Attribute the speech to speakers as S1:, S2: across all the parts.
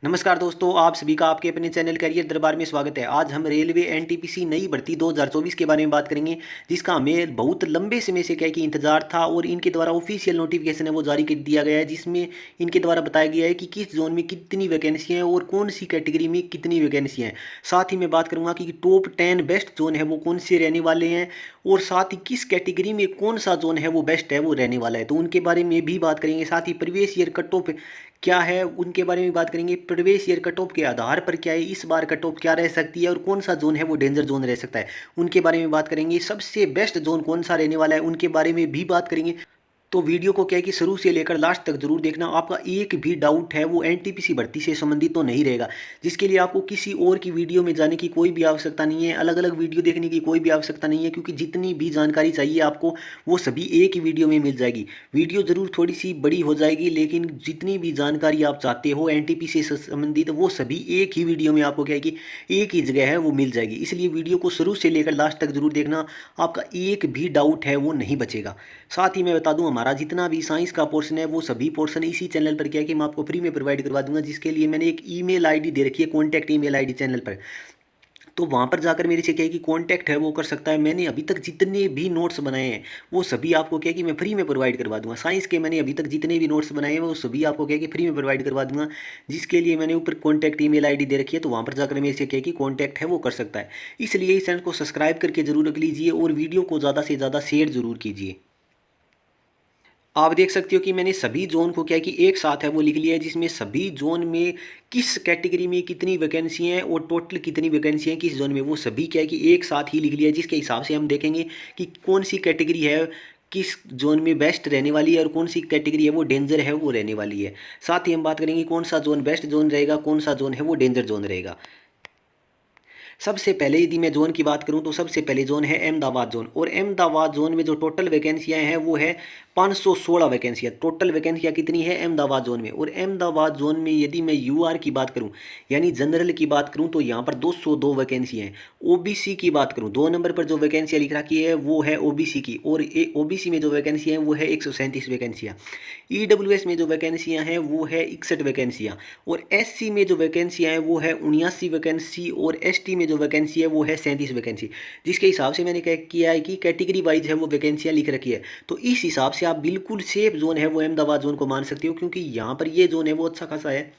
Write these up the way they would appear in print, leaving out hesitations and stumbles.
S1: नमस्कार दोस्तों, आप सभी का आपके अपने चैनल करियर दरबार में स्वागत है। आज हम रेलवे एनटीपीसी नई भर्ती 2024 के बारे में बात करेंगे, जिसका हमें बहुत लंबे समय से क्या है कि इंतजार था और इनके द्वारा ऑफिशियल नोटिफिकेशन है वो जारी कर दिया गया है, जिसमें इनके द्वारा बताया गया है कि किस जोन में कितनी वैकेंसी हैं और कौन सी कैटेगरी में कितनी वैकेंसी हैं। साथ ही मैं बात करूँगा कि टॉप 10 बेस्ट जोन है वो कौन से रहने वाले हैं और साथ ही किस कैटेगरी में कौन सा जोन है वो बेस्ट है वो रहने वाला है, तो उनके बारे में भी बात करेंगे। साथ ही प्रीवियस ईयर कट ऑफ क्या है उनके बारे में बात करेंगे। प्रीवियस ईयर कट ऑफ के आधार पर क्या है इस बार कट ऑफ क्या रह सकती है और कौन सा जोन है वो डेंजर जोन रह सकता है, उनके बारे में बात करेंगे। सबसे बेस्ट जोन कौन सा रहने वाला है उनके बारे में भी बात करेंगे। तो वीडियो को क्या है कि शुरू से लेकर लास्ट तक जरूर देखना। आपका एक भी डाउट है वो एनटीपीसी भर्ती से संबंधित तो नहीं रहेगा, जिसके लिए आपको किसी और की वीडियो में जाने की कोई भी आवश्यकता नहीं है, अलग अलग वीडियो देखने की कोई भी आवश्यकता नहीं है, क्योंकि जितनी भी जानकारी चाहिए आपको वो सभी एक ही वीडियो में मिल जाएगी। वीडियो जरूर थोड़ी सी बड़ी हो जाएगी, लेकिन जितनी भी जानकारी आप चाहते हो एनटीपीसी से संबंधित वो सभी एक ही वीडियो में आपको क्या है कि एक ही जगह है वो मिल जाएगी। इसलिए वीडियो को शुरू से लेकर लास्ट तक जरूर देखना, आपका एक भी डाउट है वो नहीं बचेगा। साथ ही मैं बता दूं, हमारा जितना भी साइंस का पोर्शन है वो सभी पोर्शन इसी चैनल पर क्या है कि मैं आपको फ्री में प्रोवाइड करवा दूंगा, जिसके लिए मैंने एक ईमेल आईडी दे रखी है, कॉन्टैक्ट ईमेल आईडी चैनल पर। तो वहाँ पर जाकर मेरे से क्या है कि कॉन्टैक्ट है वो कर सकता है। मैंने अभी तक जितने भी नोट्स बनाए हैं वो सभी आपको क्या है कि मैं फ्री में प्रोवाइड करवा दूंगा। साइंस के मैंने अभी तक जितने भी नोट्स बनाए हैं वो सभी आपको क्या है कि फ्री में प्रोवाइड करवा दूंगा, जिसके लिए मैंने ऊपर कॉन्टैक्ट ईमेल आईडी दे रखी है। तो वहाँ पर जाकर मेरे से क्या है कि कॉन्टैक्ट है वो कर सकता है। इसलिए इस चैनल को सब्सक्राइब करके जरूर रख लीजिए और वीडियो को ज़्यादा से ज़्यादा शेयर जरूर कीजिए। आप देख सकते हो कि मैंने सभी जोन को क्या है कि एक साथ है वो लिख लिया है, जिसमें सभी जोन में किस कैटेगरी में कितनी वैकेंसी हैं और टोटल कितनी वैकेंसी हैं किस जोन में, वो सभी क्या है कि एक साथ ही लिख लिया है। जिसके हिसाब से हम देखेंगे कि कौन सी कैटेगरी है किस जोन में बेस्ट रहने वाली है और कौन सी कैटेगरी है वो डेंजर है वो रहने वाली है। साथ ही हम बात करेंगे कौन सा जोन बेस्ट जोन रहेगा, कौन सा जोन है वो डेंजर जोन रहेगा। सबसे पहले यदि मैं जोन की बात करूं तो सबसे पहले जोन है अहमदाबाद जोन, और अहमदाबाद जोन में जो टोटल वैकेंसियां हैं वो है 516 वैकेंसियां। टोटल वैकेंसियां कितनी है अहमदाबाद जोन में। और अहमदाबाद जोन में यदि मैं यूआर की बात करूं यानी जनरल की बात करूं तो यहाँ पर 202 वैकेंसी हैं। ओबीसी की बात करूं 2 नंबर पर जो वैकेंसियां लिख रखी है वो है ओबीसी की, और ओबीसी में जो वैकेंसी है वो है 137 वैकेंसियाँ। ईडब्ल्यूएस में जो वैकेंसियां हैं वो है 61 वैकेंसियाँ, और एससी में जो वैकेंसियां हैं वो है 79 वैकेंसी, और एसटी में जो वैकेंसी है वो है 37 वैकेंसी। जिसके हिसाब से मैंने क्या किया है कि कैटेगरी वाइज है वो वैकेंसियां लिख रखी है। तो इस हिसाब से आप बिल्कुल सेफ जोन है वो अहमदाबाद जोन को मान सकते हो, क्योंकि यहाँ पर ये जोन है वो अच्छा खासा है,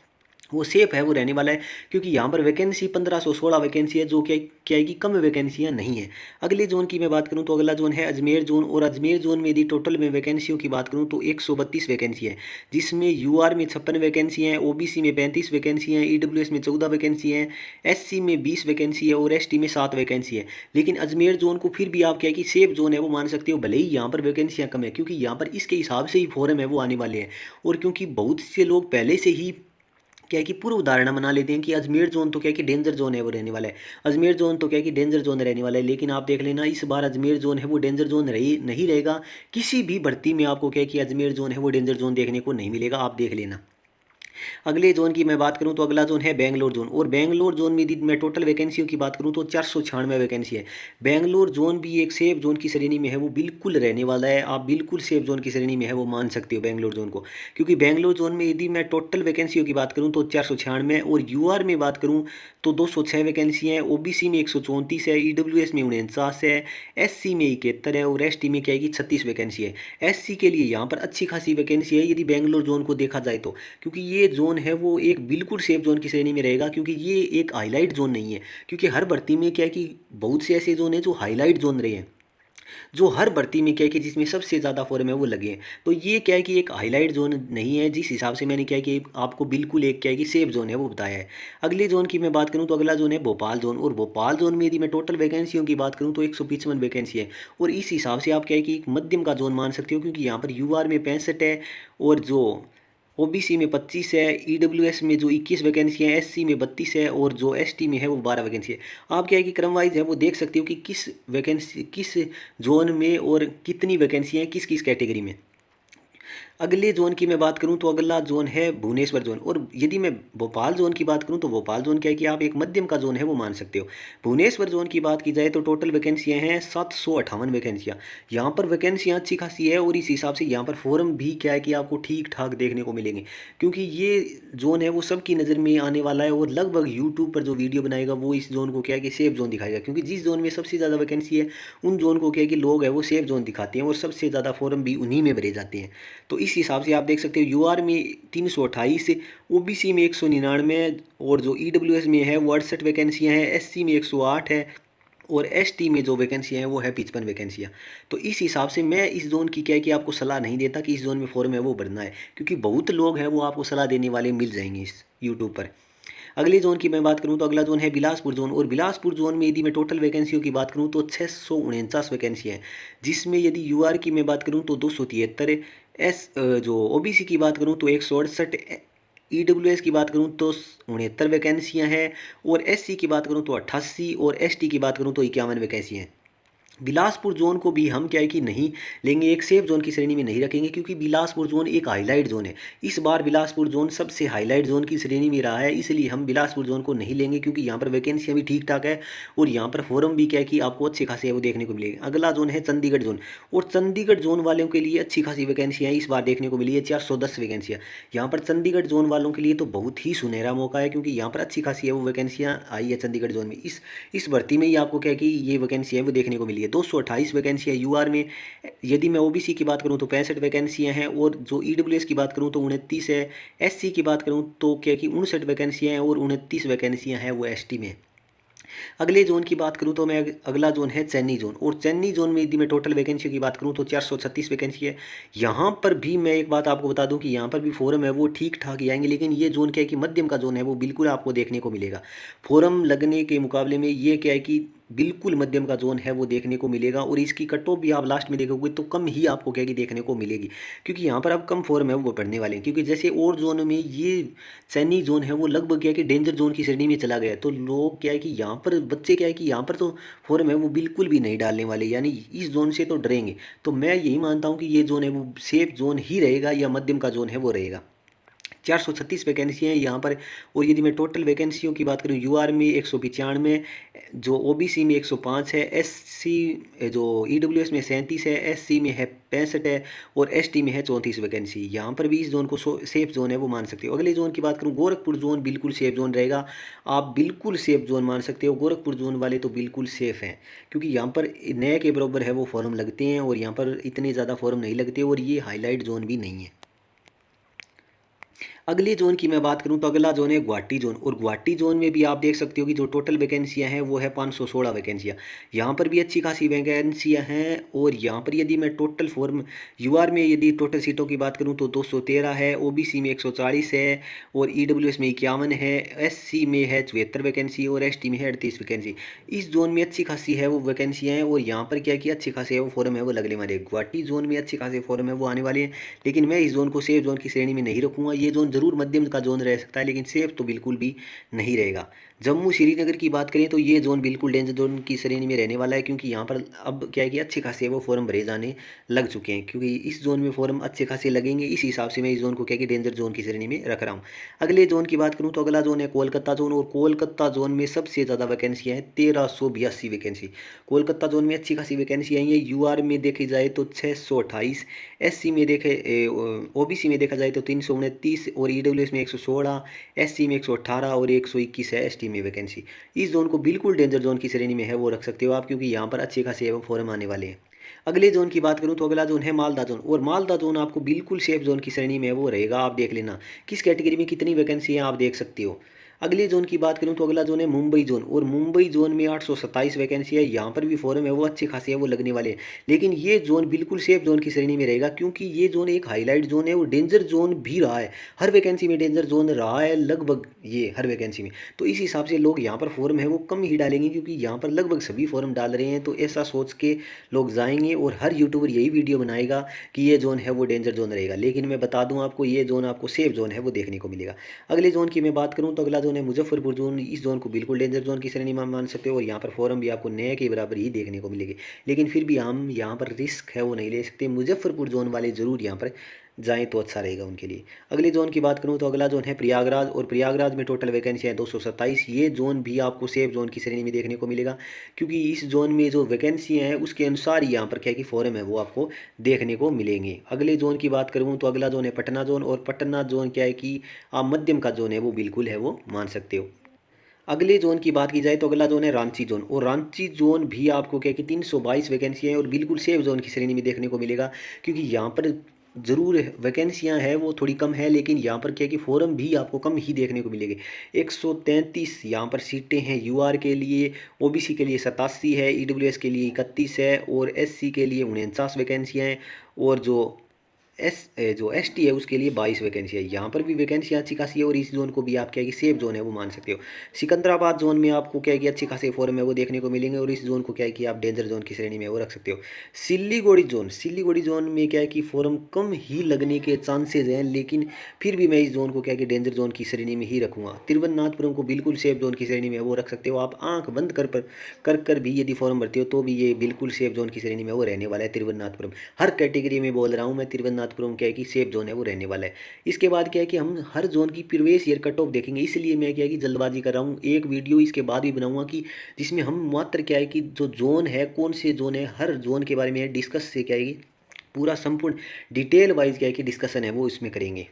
S1: वो सेफ है वो रहने वाला है। क्योंकि यहाँ पर वैकेंसी 1516 वैकेंसी है, जो क्या है कि कम वैकेंसियाँ नहीं है। अगले जोन की मैं बात करूँ तो अगला जोन है अजमेर जोन, और अजमेर जोन में यदि टोटल में वैकेंसियों की बात करूँ तो 132 वैकेंसी है, जिसमें यूआर में 56 वैकेंसी हैं, ओबीसी में 35 वैकेंसी हैं, ईडब्ल्यूएस में 14 वैकेंसी हैं, एससी में 20 वैकेंसी है और एसटी में 7 वैकेंसी है। लेकिन अजमेर जोन को फिर भी आप क्या है कि सेफ जोन है वो मान सकते हो, भले ही यहाँ पर वैकेंसियाँ कम है, क्योंकि यहाँ पर इसके हिसाब से ही फॉरम है वो आने वाले हैं। और क्योंकि बहुत से लोग पहले से ही क्या है कि पूर्व धारणा बना लेते हैं कि अजमेर जोन तो क्या है कि डेंजर जोन है वो रहने वाला है, अजमेर जोन तो क्या है कि डेंजर जोन रहने वाला है। लेकिन आप देख लेना इस बार अजमेर जोन है वो डेंजर जोन रही नहीं रहेगा। किसी भी भर्ती में आपको क्या है कि अजमेर जोन है वो डेंजर जोन देखने को नहीं मिलेगा, आप देख लेना। अगले जोन की मैं बात करूं तो अगला जोन है बेंगलोर जोन, और बेंगलोर जोन में यदि मैं टोटल वैकेंसियों की बात करूं तो 496 वैकेंसी है। बेंगलोर जोन भी एक सेफ जोन की श्रेणी में है, वो बिल्कुल रहने वाला है, आप बिल्कुल सेफ जोन की श्रेणी में है वो मान सकते हो बेंगलोर जोन को। क्योंकि बेंगलोर जोन में यदि मैं टोटल वैकेंसियों की बात करूँ तो 496, और यूआर में बात करूँ तो 206 वैकेंसी हैं, ओबीसी में 134 है, ईडब्ल्यूएस में 49 है, एससी में 71 है, और एसटी में क्या है कि 36 वैकेंसी है। एससी के लिए यहाँ पर अच्छी खासी वैकेंसी है यदि बेंगलोर जोन को देखा जाए तो, क्योंकि ये जोन है वो एक बिल्कुल सेफ जोन की श्रेणी में रहेगा। क्योंकि ये एक हाईलाइट जोन नहीं है, क्योंकि हर भर्ती में क्या है कि बहुत से ऐसे जोन है जो हाईलाइट जोन रहे हैं, जो हर भर्ती में क्या है कि जिसमें सबसे ज़्यादा फॉर्म है वो लगे हैं। तो ये क्या है कि एक हाईलाइट जोन नहीं है, जिस हिसाब से मैंने क्या है कि आपको बिल्कुल एक क्या है कि सेफ जोन है वो बताया है। अगले जोन की मैं बात करूँ तो अगला जोन है भोपाल जोन, और भोपाल जोन में यदि मैं टोटल वैकेंसियों की बात करूँ तो 155 वैकेंसी है। और इस हिसाब से आप क्या है कि एक मध्यम का जोन मान सकते हो, क्योंकि यहाँ पर यूआर में 65 है, और जो ओबीसी में 25 है, ईडब्ल्यूएस में जो 21 वैकेंसी है, एससी में 32 है, और जो एसटी में है वो 12 वैकेंसी है। आप क्या है कि क्रम वाइज है वो देख सकते हो कि किस वैकेंसी किस जोन में और कितनी वैकेंसी है किस किस कैटेगरी में। अगले ज़ोन की मैं बात करूँ तो अगला ज़ोन है भुवनेश्वर ज़ोन, और यदि मैं भोपाल ज़ोन की बात करूँ तो भोपाल ज़ोन क्या है कि आप एक मध्यम का ज़ोन है वो मान सकते हो। भुवनेश्वर ज़ोन की बात की जाए तो टोटल वैकेंसियाँ हैं 758 वैकेंसियाँ। यहाँ पर वैकेंसियाँ अच्छी खासी है, और इस हिसाब से यहाँ पर फॉर्म भी क्या है कि आपको ठीक-ठाक देखने को मिलेंगे। क्योंकि ये ज़ोन है वो सबकी नज़र में आने वाला है, और लगभग यूट्यूब पर जो वीडियो बनाएगा वो इस ज़ोन को क्या है कि सेफ ज़ोन दिखाएगा। क्योंकि जिस ज़ोन में सबसे ज़्यादा वैकेंसी है, उन ज़ोन को क्या है कि लोग है वो सेफ ज़ोन दिखाते हैं, और सबसे ज़्यादा फॉर्म भी उन्हीं में भरे जाते हैं। तो इस हिसाब से आप देख सकते हो यूआर में 328, ओबीसी में 199, और जो ईडब्ल्यूएस में है वो 68 वैकेंसियाँ हैं, एससी में 108 है, और एसटी में जो वैकेंसियाँ हैं वो है 55 वैकेंसियाँ। तो इस हिसाब से मैं इस ज़ोन की क्या है कि आपको सलाह नहीं देता कि इस ज़ोन में फॉर्म है वो भरना है, क्योंकि बहुत लोग हैं वो आपको सलाह देने वाले मिल जाएंगे इस यूट्यूब पर। अगले ज़ोन की मैं बात करूँ तो अगला ज़ोन है बिलासपुर ज़ोन, और बिलासपुर ज़ोन में यदि मैं टोटल वैकेंसियों की बात करूँ तो 649 वैकेंसियाँ हैं, जिसमें यदि यूआर की मैं बात करूँ तो 273, जो ओबीसी की बात करूँ तो 168, ईडब्ल्यूएस की बात करूँ तो 69 वैकेंसियाँ हैं, और एससी की बात करूँ तो 88, और एसटी की बात करूँ तो 51 वैकेंसियाँ हैं। बिलासपुर जोन को भी हम क्या है कि नहीं लेंगे, एक सेफ जोन की श्रेणी में नहीं रखेंगे, क्योंकि बिलासपुर जोन एक हाईलाइट जोन है। इस बार बिलासपुर जोन सबसे हाईलाइट जोन की श्रेणी में रहा है, इसलिए हम बिलासपुर जोन को नहीं लेंगे, क्योंकि यहाँ पर वैकेंसियाँ भी ठीक ठाक है, और यहाँ पर फॉर्म भी क्या है कि आपको अच्छे खासे है वो देखने को मिलेगा। अगला जोन है चंडीगढ़ जोन, और चंडीगढ़ जोन वालों के लिए अच्छी खासी वैकेंसियाँ इस बार देखने को मिली है, 410 वैकेंसियाँ। यहाँ पर चंडीगढ़ जोन वालों के लिए तो बहुत ही सुनहरा मौका है, क्योंकि यहाँ पर अच्छी खासी है वो वैकेंसियाँ आई है चंडीगढ़ जोन में। इस भर्ती में ही आपको क्या है कि ये वैकेंसी है वो देखने को मिली है। 228 वैकेंसियाँ यूआर में। यदि मैं ओबीसी की बात करूँ तो 65 वैकेंसियाँ हैं, और जो ईडब्ल्यूएस की बात करूँ तो 29 है। एससी की बात करूँ तो क्या है कि 59 वैकेंसियाँ हैं, और 29 वैकेंसियाँ हैं वो एसटी में। अगले जोन की बात करूँ तो मैं अगला जोन है चेन्नई जोन, और चेन्नई जोन में यदि मैं टोटल वैकेंसी की बात करूँ तो 436 वैकेंसी है। यहाँ पर भी मैं एक बात आपको बता दूँ कि यहाँ पर भी फोरम है वो ठीक ठाक ही आएंगे, लेकिन ये जोन क्या है कि मध्यम का जोन है वो बिल्कुल आपको देखने को मिलेगा। फोरम लगने के मुकाबले में ये क्या है कि बिल्कुल मध्यम का जोन है वो देखने को मिलेगा, और इसकी कट ऑफ भी आप लास्ट में देखोगे तो कम ही आपको क्या है कि देखने को मिलेगी, क्योंकि यहाँ पर अब कम फॉर्म है वो पढ़ने वाले हैं। क्योंकि जैसे और जोन में ये सैनी जोन है वो लगभग क्या है कि डेंजर जोन की श्रेणी में चला गया है, तो लोग क्या है कि यहाँ पर बच्चे क्या है कि यहाँ पर तो फॉर्म है वो बिल्कुल भी नहीं डालने वाले, यानी इस जोन से तो डरेंगे। तो मैं यही मानता हूँ कि ये जोन है वो सेफ जोन ही रहेगा, या मध्यम का जोन है वो रहेगा। 436 वैकेंसी हैं यहाँ पर। और यदि मैं टोटल वैकेंसियों की बात करूँ यूआर में 195, जो ओबीसी में 105 है, एससी जो ईडब्ल्यूएस में 37 है, एससी में है 65 है, और एसटी में है 34 वैकेंसी। यहाँ पर भी इस जोन को सेफ जोन है वो मान सकते हो। अगले जोन की बात करूँ गोरखपुर जोन बिल्कुल सेफ जोन रहेगा, आप बिल्कुल सेफ जोन मान सकते हो। गोरखपुर जोन वाले तो बिल्कुल सेफ हैं, क्योंकि यहाँ पर नए के बराबर है वो फॉर्म लगते हैं, और यहाँ पर इतने ज़्यादा फॉर्म नहीं लगते, और ये हाईलाइट जोन भी नहीं है। अगले जोन की मैं बात करूं तो अगला जोन है गुवाहाटी जोन, और गुवाहाटी जोन में भी आप देख सकते हो कि जो टोटल वैकेंसियां हैं वो है 516 वैकेंसियां। यहाँ पर भी अच्छी खासी वैकेंसियां हैं, और यहाँ पर यदि मैं टोटल फॉर्म यूआर में यदि टोटल सीटों की बात करूं तो 213 है, ओबीसी में 140 है, और ईडब्ल्यूएस में 51 है, एससी में है 74 वैकेंसी, और एसटी में है 38 वैकेंसी। इस जोन में अच्छी खासी है वो वैकेंसियाँ हैं, और यहाँ पर क्या किया अच्छी खासी है वो फॉर्म है वो लगने वाले हैं। गुवाहाटी जोन में अच्छे खासे फॉर्म है वो आने वाले हैं, लेकिन मैं इस जोन को सेफ जोन की श्रेणी में नहीं रखूँगा। ये जोन जरूर मध्यम का जोन रह सकता है, लेकिन सेफ तो बिल्कुल भी नहीं रहेगा। जम्मू श्रीनगर की बात करें तो ये जोन बिल्कुल डेंजर जोन की श्रेणी में रहने वाला है, क्योंकि यहाँ पर अब क्या है कि अच्छे खासे वो फॉर्म भरे जाने लग चुके हैं, क्योंकि इस जोन में फॉर्म अच्छे खासे लगेंगे। इस हिसाब से मैं इस जोन को क्या कि डेंजर जोन की श्रेणी में रख रहा हूँ। अगले जोन की बात करूँ तो अगला जोन है कोलकाता जोन, और कोलकाता जोन में सबसे ज़्यादा वैकेंसियाँ हैं 1382 वैकेंसी। कोलकाता जोन में अच्छी खासी वैकेंसी आई है। यूआर में देखी जाए तो 628, एससी में देखे ओबीसी में देखा जाए तो 329, और ईडब्ल्यूएस में 116, एससी में 118, और 121 है एसटी में वैकेंसी। इस जोन को बिल्कुल डेंजर जोन की श्रेणी में है वो रख सकते हो आप, क्योंकि यहाँ पर अच्छे खासे एवं फॉर्म आने वाले हैं। अगले जोन की बात करूँ तो अगला जोन है मालदा जोन, और मालदा जोन आपको बिल्कुल सेफ जोन की श्रेणी में है वो रहेगा। आप देख लेना किस कैटेगरी में कितनी वैकेंसी है, आप देख सकते हो। अगले जोन की बात करूं तो अगला जोन है मुंबई जोन, और मुंबई जोन में 827 वैकेंसी है। यहाँ पर भी फॉर्म है वो अच्छे खासे है वो लगने वाले हैं, लेकिन ये जोन बिल्कुल सेफ जोन की श्रेणी में रहेगा, क्योंकि ये जोन एक हाईलाइट जोन है, वो डेंजर जोन भी रहा है। हर वैकेंसी में डेंजर जोन रहा है लगभग, ये हर वैकेंसी में। तो इस हिसाब से लोग यहाँ पर फॉर्म है वो कम ही डालेंगे, क्योंकि यहाँ पर लगभग सभी फॉर्म डाल रहे हैं, तो ऐसा सोच के लोग जाएंगे, और हर यूट्यूबर यही वीडियो बनाएगा कि ये जोन है वो डेंजर जोन रहेगा। लेकिन मैं बता दूं आपको, ये जोन आपको सेफ जोन है वो देखने को मिलेगा। अगले जोन की मैं बात करूं तो अगला जोन है मुजफ्फरपुर जोन। इस जोन को बिल्कुल डेंजर जोन की श्रेणी में मान सकते हो, और यहाँ पर फॉर्म भी आपको नए के बराबर ही देखने को मिलेगी। लेकिन फिर भी हम यहाँ पर रिस्क है वो नहीं ले सकते, मुजफ्फरपुर जोन वाले ज़रूर यहाँ पर जाएँ तो अच्छा रहेगा उनके लिए। अगले ज़ोन की बात करूँ तो अगला ज़ोन है प्रयागराज, और प्रयागराज में टोटल वैकेंसी है 227। ये ज़ोन भी आपको सेफ ज़ोन की श्रेणी में देखने को मिलेगा, क्योंकि इस ज़ोन में जो वैकेंसियाँ हैं उसके अनुसार ही यहाँ पर क्या है कि फॉर्म है वो आपको देखने को मिलेंगे। अगले ज़ोन की बात करूँ तो अगला ज़ोन है पटना ज़ोन, और पटना ज़ोन क्या है कि आप मध्यम का ज़ोन है वो बिल्कुल है वो मान सकते हो। अगले ज़ोन की बात की जाए तो अगला ज़ोन है रांची ज़ोन, और रांची ज़ोन भी आपको क्या है कि 322 वैकेंसी है और बिल्कुल सेफ ज़ोन की श्रेणी में देखने को मिलेगा, क्योंकि यहाँ पर ज़रूर वैकेंसियाँ हैं वो थोड़ी कम है, लेकिन यहाँ पर क्या है कि फ़ॉर्म भी आपको कम ही देखने को मिलेंगे। 133 यहाँ पर सीटें हैं यूआर के लिए, ओबीसी के लिए 87 है, ईडब्ल्यूएस के लिए 31 है, और एससी के लिए 49 वैकेंसियाँ हैं, और जो एसटी है उसके लिए 22 वैकेंसी है। यहाँ पर भी वैकेंसी अच्छी खासी है, और इस जोन को भी आप क्या है कि सेफ जोन है वो मान सकते हो। सिकंदराबाद जोन में आपको क्या है कि अच्छी खासी फॉर्म है वो देखने को मिलेंगे, और इस जोन को क्या है कि आप डेंजर जोन की श्रेणी में वो रख सकते हो। सिल्लीगुड़ी जोन में क्या है कि फॉर्म कम ही लगने के चांसेज हैं, लेकिन फिर भी मैं इस जोन को क्या है कि डेंजर जोन की श्रेणी में ही रखूँगा। तिरुवनंतपुरम को बिल्कुल सेफ जोन की श्रेणी में वो रख सकते हो। आप आँख बंद कर भी यदि फॉर्म भरते हो तो भी ये बिल्कुल सेफ जोन की श्रेणी में वो रहने वाला है तिरुवनंतपुरम। हर कैटेगरी में बोल रहा हूँ मैं, तिरुवनंतपुरम क्या है कि सेफ जोन है वो रहने वाला है। इसके बाद क्या है कि हम हर जोन की प्रीवियस ईयर कट ऑफ देखेंगे, इसलिए मैं क्या है कि जल्दबाजी कर रहा हूँ। एक वीडियो इसके बाद भी बनाऊंगा कि जिसमें हम मात्र क्या है कि जो जोन है, कौन से जोन है, हर जोन के बारे में डिस्कस से क्या है कि पूरा संपूर्ण डिटेल वाइज क्या है कि डिस्कशन है वो इसमें करेंगे।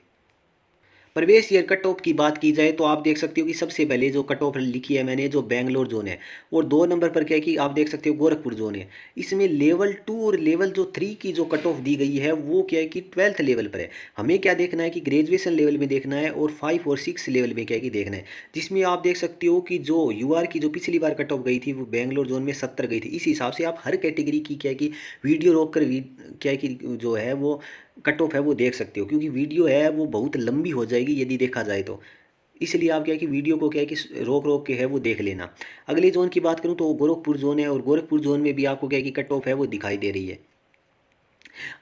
S1: प्रवेश ईयर कट ऑफ की बात की जाए तो आप देख सकते हो कि सबसे पहले जो कट ऑफ लिखी है मैंने, जो बेंगलोर जोन है, और 2 नंबर पर क्या है कि आप देख सकते हो गोरखपुर जोन है। इसमें लेवल 2 और लेवल जो 3 की जो कट ऑफ दी गई है वो क्या है कि 12th लेवल पर है। हमें क्या देखना है कि ग्रेजुएशन लेवल में देखना है, और 5 और 6 लेवल में क्या है कि देखना है। जिसमें आप देख सकते हो कि जो यूआर की जो पिछली बार कट ऑफ गई थी वो बेंगलोर जोन में 70 गई थी। इस हिसाब से आप हर कैटेगरी की क्या है कि वीडियो रोक कर क्या है कि जो है वो कट ऑफ है वो देख सकते हो, क्योंकि वीडियो है वो बहुत लंबी हो जाएगी यदि देखा जाए तो। इसलिए आप क्या है कि वीडियो को क्या है कि रोक रोक के है वो देख लेना। अगले जोन की बात करूँ तो गोरखपुर जोन है, और गोरखपुर जोन में भी आपको क्या है कि कट ऑफ है वो दिखाई दे रही है।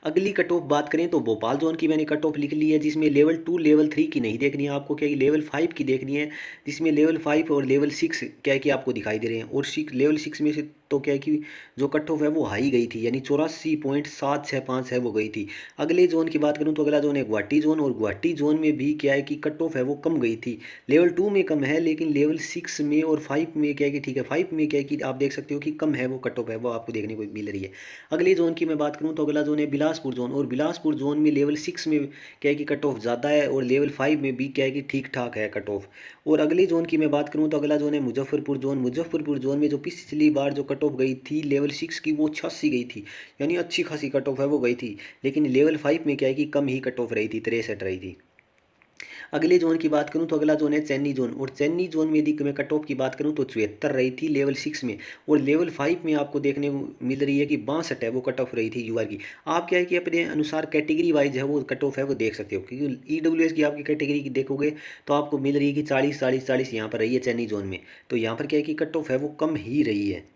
S1: अगली कट ऑफ बात करें तो भोपाल जोन की मैंने कट ऑफ लिख ली है, जिसमें लेवल 2 लेवल 3 की नहीं देखनी है आपको, क्या है कि लेवल 5 की देखनी है। जिसमें लेवल 5 और लेवल 6 क्या है कि आपको दिखाई दे रहे हैं, और लेवल 6 में से तो क्या है कि जो कट ऑफ है वो हाई गई थी, यानी 84.765 है वो गई थी। अगले जोन की बात करूँ तो अगला जोन है गुवाहाटी जोन, और गुवाहाटी जोन में भी क्या है कि कट ऑफ है वो कम गई थी। लेवल 2 में कम है, लेकिन लेवल 6 में और 5 में क्या है कि ठीक है, 5 में क्या है कि आप देख सकते हो कि कम है वो कट ऑफ है वो आपको देखने को मिल रही है। अगले जोन की मैं बात करूँ तो अगला जोन है बिलासपुर जोन, और बिलासपुर जोन में लेवल 6 में क्या है कि कट ऑफ ज़्यादा है, और लेवल 5 में भी क्या है कि ठीक ठाक है कट ऑफ। और अगले जोन की मैं बात करूँ तो अगला जोन है मुजफ्फरपुर जोन। मुजफ्फरपुर जोन में जो पिछली बार जो कट ऑफ गई थी लेवल 6 की वो 86 गई थी, यानी अच्छी खासी कट ऑफ है वो गई थी। लेकिन लेवल 5 में क्या है कि कम ही कट ऑफ रही थी, 63 रही थी। अगले जोन की बात करूं तो अगला जोन है चेन्नई जोन, और चेन्नई जोन में यदि मैं कट ऑफ की बात करूं तो 74 रही थी लेवल 6 में, और लेवल 5 में आपको देखने को मिल रही है कि 62 है वो कट ऑफ रही थी यूआर की। आप क्या है कि अपने अनुसार कैटेगरी वाइज है वो कट ऑफ है वो देख सकते हो, क्योंकि ईडब्ल्यूएस की आपकी कैटेगरी की देखोगे तो आपको मिल रही है कि 40 यहाँ पर रही है चेन्नई जोन में। तो यहाँ पर क्या है कि कट ऑफ है वो कम ही रही है।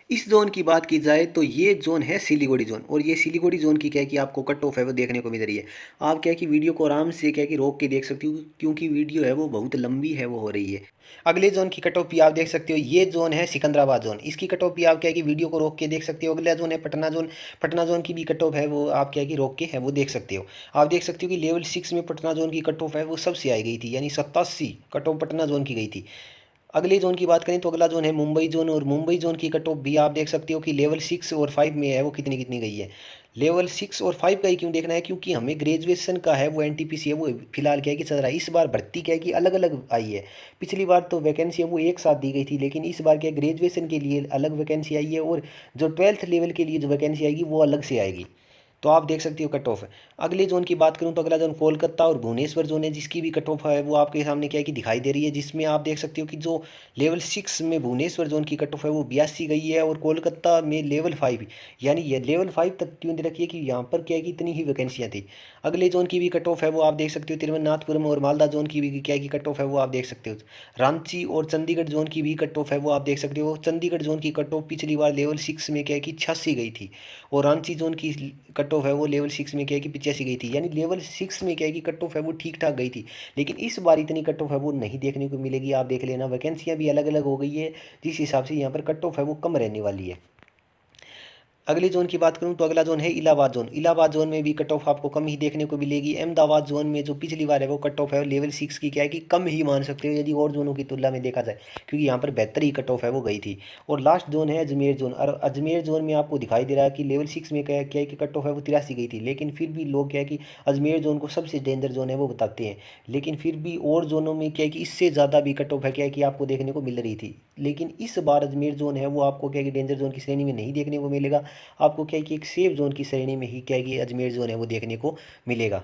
S1: इस जोन की बात की जाए तो ये जोन है सिलीगुड़ी जोन, और ये सिलीगुड़ी जोन की क्या है कि आपको कट ऑफ है वो देखने को मिल रही है। आप क्या है कि वीडियो को आराम से क्या है कि रोक के देख सकते हो, क्योंकि वीडियो है वो बहुत लंबी है वो हो रही है। अगले जोन की कट ऑफ भी आप देख सकते हो, ये जोन है सिकंदराबाद जोन। इसकी कट ऑफ भी आप क्या है कि वीडियो को रोक के देख सकते हो। अगला जोन है पटना जोन। पटना जोन की भी कट ऑफ है वो आप क्या है कि रोक के है वो देख सकते हो। आप देख सकते हो कि लेवल 6 में पटना जोन की कट ऑफ है वो सबसे आई गई थी, यानी 87 कट ऑफ पटना जोन की गई थी। अगले जोन की बात करें तो अगला जोन है मुंबई जोन, और मुंबई जोन की कट ऑफ भी आप देख सकते हो कि लेवल 6 और 5 में है वो कितनी कितनी गई है। लेवल 6 और 5 का ही क्यों देखना है, क्योंकि हमें ग्रेजुएशन का है वो एनटीपीसी है वो फिलहाल क्या है कि चल रहा है। इस बार भर्ती क्या है कि अलग अलग आई है। पिछली बार तो वैकेंसी है वो एक साथ दी गई थी, लेकिन इस बार क्या ग्रेजुएशन के लिए अलग वैकेंसी आई है, और जो 12th लेवल के लिए जो वैकेंसी आएगी वो अलग से आएगी। तो आप देख सकते हो कट ऑफ है। अगले जोन की बात करूं तो अगला जोन कोलकाता और भुवनेश्वर जोन है, जिसकी भी कट ऑफ है वो आपके सामने क्या है कि दिखाई दे रही है। जिसमें आप देख सकते हो कि जो लेवल 6 में भुवनेश्वर जोन की कट ऑफ है वो 82 गई है, और कोलकाता में लेवल 5, यानी ये लेवल 5 तक क्यों दे रखी है कि यहाँ पर क्या है कि इतनी ही वैकेंसियाँ थी। अगले जोन की भी कट ऑफ है वो आप देख सकते हो। तिरुवनंतपुरम और मालदा जोन की भी क्या है कि कट ऑफ है वो आप देख सकते हो। रांची और चंडीगढ़ जोन की भी कट ऑफ है वो आप देख सकते हो। चंडीगढ़ जोन की कट ऑफ पिछली बार लेवल 6 में क्या है कि 86 गई थी, और रांची जोन की कट ऑफ है वो लेवल 6 में क्या है कि 85 गई थी, यानी लेवल 6 में क्या है कि कट ऑफ है वो ठीक ठाक गई थी। लेकिन इस बार इतनी कट ऑफ है वो नहीं देखने को मिलेगी। आप देख लेना, वैकेंसियाँ भी अलग अलग हो गई है, जिस हिसाब से यहाँ पर कट ऑफ है वो कम रहने वाली है। अगले जोन की बात करूं तो अगला जोन है इलाहाबाद जोन। इलाहाबाद जोन में भी कट ऑफ आपको कम ही देखने को मिलेगी। अहमदाबाद जोन में जो पिछली बार है वो कट ऑफ है लेवल 6 की, क्या है कि कम ही मान सकते हो यदि और जोनों की तुलना में देखा जाए, क्योंकि यहाँ पर बेहतर ही कट ऑफ है वो गई थी। और लास्ट जोन है अजमेर जोन, और अजमेर जोन में आपको दिखाई दे रहा है कि लेवल 6 में क्या है कि कट ऑफ है वो 83 गई थी, लेकिन फिर भी लोग क्या है कि अजमेर जोन को सबसे डेंजर जोन है वो बताते हैं। लेकिन फिर भी और जोनों में क्या है कि इससे ज़्यादा भी कट ऑफ है क्या है कि आपको देखने को मिल रही थी। लेकिन इस बार अजमेर जोन है वो आपको क्या है कि डेंजर जोन की श्रेणी में नहीं देखने को मिलेगा। आपको क्या है कि एक सेफ जोन की श्रेणी में ही क्या है कि अजमेर जोन है वो देखने को मिलेगा।